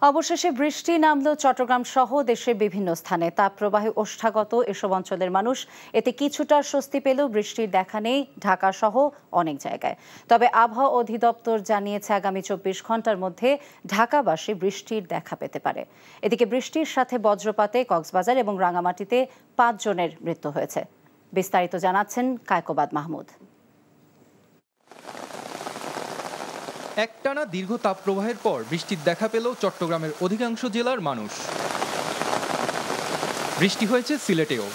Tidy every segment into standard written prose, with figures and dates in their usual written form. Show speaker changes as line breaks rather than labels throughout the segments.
অবশেষে বৃষ্টি নামল চট্টগ্রাম সহ দেশের বিভিন্ন স্থানে। তাপপ্রবাহে ওষ্ঠাগত এসব অঞ্চলের মানুষ এতে কিছুটা স্বস্তি পেলেও বৃষ্টির দেখা নেই ঢাকা সহ অনেক জায়গায়। তবে আবহাওয়া অধিদপ্তর জানিয়েছে আগামী 24 ঘন্টার মধ্যে ঢাকাবাসী বৃষ্টির দেখা পেতে পারে। এদিকে বৃষ্টির সাথে বজ্রপাতে কক্সবাজার এবং রাঙামাটিতে 5 জনের মৃত্যু হয়েছে। বিস্তারিত জানাচ্ছেন কায়কোবাদ মাহমুদ।
একটানা দীর্ঘ তাপপ্রবাহের পর বৃষ্টির দেখা পেল চট্টগ্রামের অধিকাংশ জেলার মানুষ। বৃষ্টি হয়েছে সিলেটেও।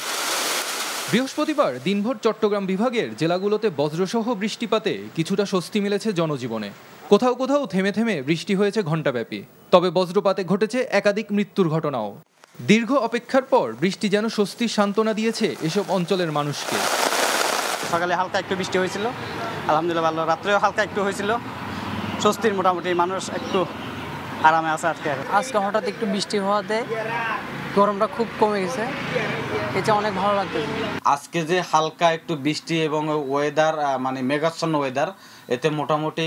বৃহস্পতিবার দিনভর চট্টগ্রাম বিভাগের জেলাগুলোতে বজ্রসহ বৃষ্টিপাতে কিছুটা স্বস্তি মিলেছে জনজীবনে। কোথাও কোথাও থেমে থেমে বৃষ্টি হয়েছে ঘণ্টাব্যাপী। তবে বজ্রপাতে ঘটেছে একাধিক মৃত্যুর ঘটনাও। দীর্ঘ অপেক্ষার পর বৃষ্টি যেন স্বস্তির সান্ত্বনা দিয়েছে এসব অঞ্চলের মানুষকে।
সকালে হালকা একটু বৃষ্টি হয়েছিল, আলহামদুলিল্লাহ ভালো। রাত্রেও হালকা একটু হয়েছিল, স্বস্তির মোটামুটি মানুষ একটু আরামে আছে।
আজকে হঠাৎ একটু বৃষ্টি হওয়াতে গরমটা খুব কমে গেছে, এটা অনেক ভালো লাগতেছে।
আজকে যে হালকা একটু বৃষ্টি এবং ওয়েদার মানে মেঘাচ্ছন্ন ওয়েদার, এতে মোটামুটি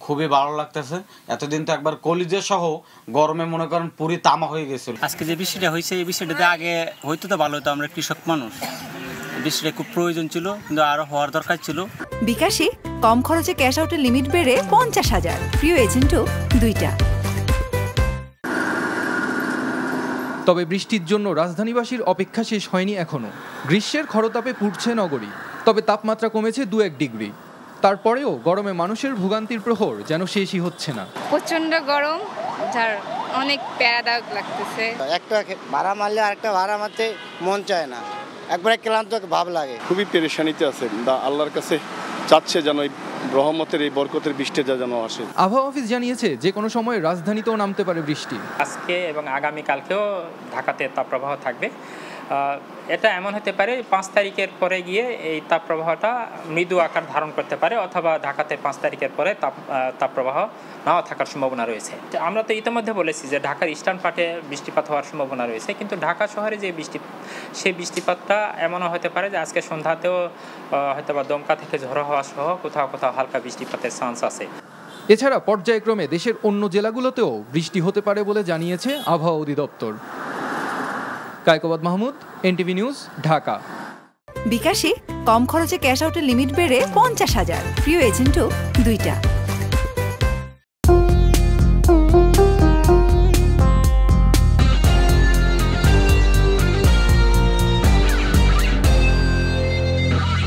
খুবই ভালো লাগতেছে। এতদিন তো একবার কলিজে সহ গরমে মনে করেন পুরি তামা হয়ে গেছিল।
আজকে যে বৃষ্টিটা হয়েছে, এই বৃষ্টিটাতে আগে হয়তো তো ভালো হতো, আমরা কৃষক মানুষ, বৃষ্টিটা খুব প্রয়োজন ছিল, কিন্তু আরো হওয়ার দরকার ছিল।
বিকাশে কম খরচে ক্যাশ আউটের লিমিট বেড়ে 50,000, প্রিয় এজেন্টও 2টা।
তবে বৃষ্টির জন্য রাজধানীবাসীর অপেক্ষা শেষ হয়নি এখনো। গ্রীষ্মের খরতাপে পুড়ছে নগরী, তবে তাপমাত্রা কমেছে 2-1 ডিগ্রি। তারপরেও গরমে মানুষের ভোগান্তির প্রহর যেন শেষই হচ্ছে না।
প্রচন্ড গরম, যার অনেক প্যারাদায়ক লাগতেছে।
একটা ভাড়া মারলে আরেকটা ভাড়া মারতে মন চায় না, একবারে ক্লান্ত ভাব লাগে।
খুবই পেরেশানিতে আছে, আল্লাহর কাছে চাচ্ছে যেন এই রহমতের এই বরকতের বৃষ্টিটা যেন আসে।
আবহাওয়া অফিস জানিয়েছে যে কোনো সময় রাজধানীতেও নামতে পারে বৃষ্টি।
আজকে এবং আগামীকালকেও ঢাকাতে তাপপ্রবাহ থাকবে। এটা এমন হতে পারে 5 তারিখের পরে গিয়ে এই তাপপ্রবাহটা মৃদু আকার ধারণ করতে পারে, অথবা ঢাকাতে 5 তারিখের পরে তাপপ্রবাহ নাও থাকার সম্ভাবনা রয়েছে। আমরা তো ইতিমধ্যে বলেছি যে ঢাকার ইস্টার্ন পার্টে বৃষ্টিপাত হওয়ার সম্ভাবনা রয়েছে, কিন্তু ঢাকা শহরে যে সেই বৃষ্টিপাতটা এমনও হতে পারে যে আজকে সন্ধ্যাতেও হয়তো বা দমকা থেকে ঝড়ো হওয়া সহ কোথাও কোথাও হালকা বৃষ্টিপাতের চান্স আছে।
এছাড়া পর্যায়ক্রমে দেশের অন্য জেলাগুলোতেও বৃষ্টি হতে পারে বলে জানিয়েছে আবহাওয়া অধিদপ্তর। Kaykobad Mahmud, NTV news, Dhaka.
বিকাশে কম খরচে ক্যাশ আউটের লিমিট বেড়ে 50,000, প্রিয় এজেন্টও 2টা।